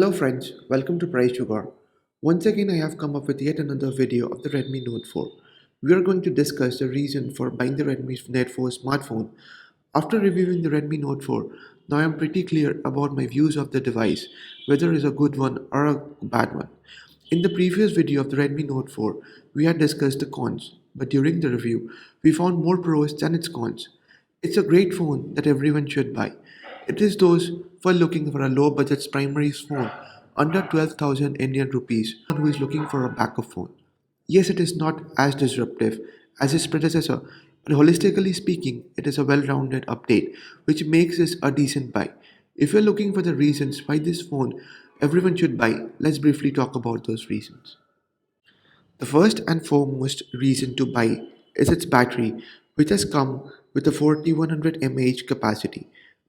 Hello friends, welcome to Price Sugar. Once again I have come up with yet another video of the Redmi Note 4. We are going to discuss the reason for buying the Redmi Note 4 smartphone. After reviewing the Redmi Note 4, now I am pretty clear about my views of the device, whether it's a good one or a bad one. In the previous video of the Redmi Note 4, we had discussed the cons, but during the review, we found more pros than its cons. It's a great phone that everyone should buy. It is those for looking for a low budget primary phone under 12,000 Indian rupees who is looking for a backup phone. Yes, it is not as disruptive as its predecessor, but holistically speaking, it is a well rounded update which makes this a decent buy. If you're looking for the reasons why this phone everyone should buy, let's briefly talk about those reasons. The first and foremost reason to buy is its battery, which has come with a 4100 mAh capacity.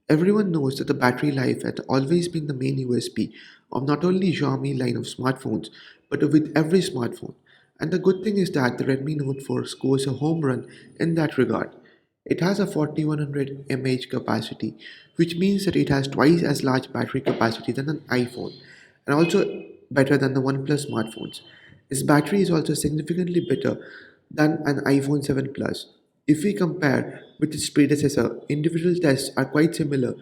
Everyone knows that the battery life has always been the main USP of not only Xiaomi line of smartphones, but with every smartphone. And the good thing is that the Redmi Note 4 scores a home run in that regard. It has a 4100 mAh capacity, which means that it has twice as large battery capacity than an iPhone, and also better than the OnePlus smartphones. Its battery is also significantly better than an iPhone 7 Plus. If we compare with its predecessor, individual tests are quite similar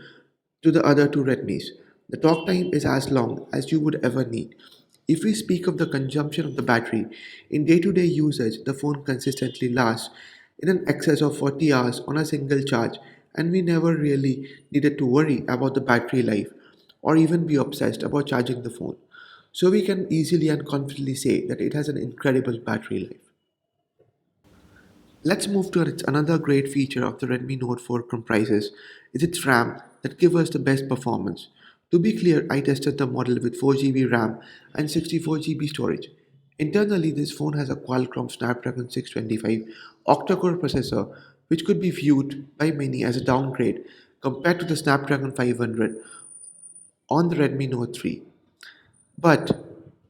to the other two Redmis. The talk time is as long as you would ever need. If we speak of the consumption of the battery, in day to day usage, the phone consistently lasts in an excess of 40 hours on a single charge, and we never really needed to worry about the battery life or even be obsessed about charging the phone. So we can easily and confidently say that it has an incredible battery life. Let's move to another great feature of the Redmi Note 4 comprises is its RAM that gives us the best performance. To be clear, I tested the model with 4GB RAM and 64GB storage. Internally, this phone has a Qualcomm Snapdragon 625 octa-core processor, which could be viewed by many as a downgrade compared to the Snapdragon 500 on the Redmi Note 3. But,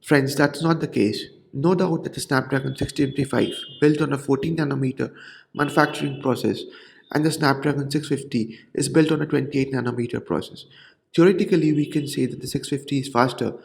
friends, that's not the case. No doubt that the Snapdragon 625, built on a 14 nanometer manufacturing process, and the Snapdragon 650 is built on a 28 nanometer process. Theoretically, we can say that the 650 is faster,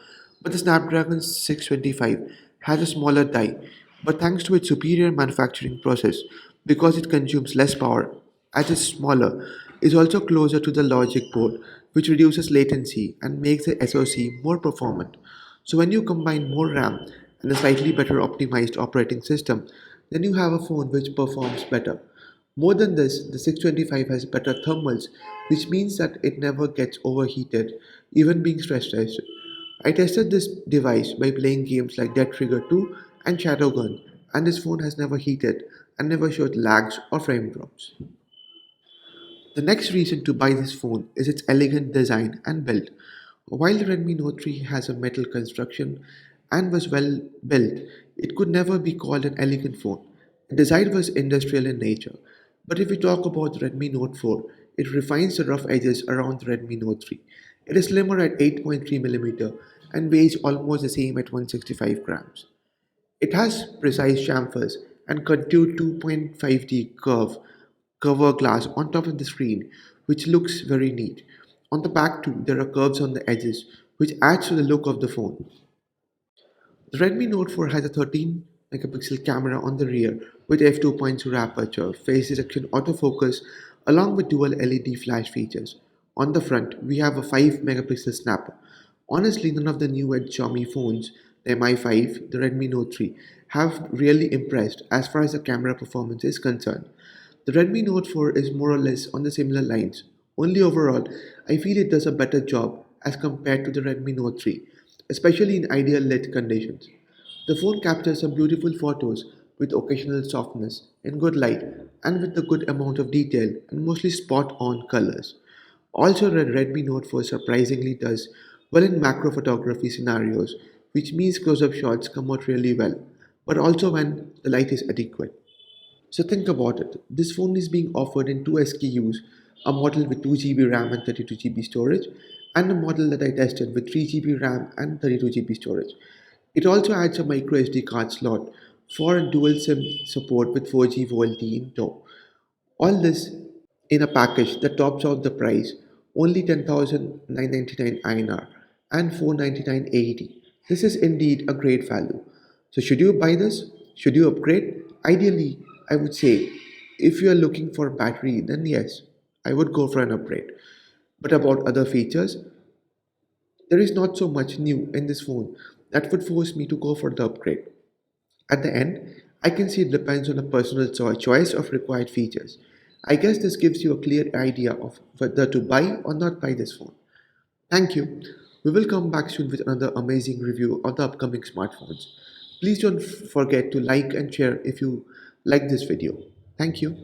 but the Snapdragon 625 has a smaller die. But thanks to its superior manufacturing process, because it consumes less power as it's smaller, is also closer to the logic board, which reduces latency and makes the SoC more performant. So when you combine more RAM and a slightly better optimized operating system, then you have a phone which performs better. More than this, the 625 has better thermals, which means that it never gets overheated, even being stress tested. I tested this device by playing games like Dead Trigger 2 and Shadowgun, and this phone has never heated and never showed lags or frame drops. The next reason to buy this phone is its elegant design and build. While the Redmi Note 3 has a metal construction and was well built, it could never be called an elegant phone. The design was industrial in nature. But if we talk about the Redmi Note 4, it refines the rough edges around the Redmi Note 3. It is slimmer at 8.3 mm and weighs almost the same at 165 grams. It has precise chamfers and contoured 2.5D cover glass on top of the screen, which looks very neat. On the back too, there are curves on the edges, which adds to the look of the phone. The Redmi Note 4 has a 13 megapixel camera on the rear with f2.0 aperture, face detection autofocus, along with dual LED flash features. On the front, we have a 5 megapixel snapper. Honestly, none of the new edge Xiaomi phones, the Mi 5, the Redmi Note 3, have really impressed as far as the camera performance is concerned. The Redmi Note 4 is more or less on the similar lines. Only overall, I feel it does a better job as compared to the Redmi Note 3, especially in ideal lit conditions. The phone captures some beautiful photos with occasional softness in good light and with a good amount of detail and mostly spot on colors. Also, the Redmi Note 4 surprisingly does well in macro photography scenarios, which means close up shots come out really well, but also when the light is adequate. So think about it. This phone is being offered in two SKUs, a model with 2GB RAM and 32GB storage, and a model that I tested with 3GB RAM and 32GB storage. It also adds a micro SD card slot for a dual SIM support with 4G VoLTE in tow. All this in a package that tops out the price only 10,999 INR. and 499 AED. This is indeed a great value. So should you buy this? Should you upgrade? Ideally, I would say if you are looking for a battery, then yes, I would go for an upgrade. But about other features, there is not so much new in this phone that would force me to go for the upgrade. At the end, I can see it depends on a personal choice of required features. I guess this gives you a clear idea of whether to buy or not buy this phone. Thank you. We will come back soon with another amazing review of the upcoming smartphones. Please don't forget to like and share if you like this video. Thank you.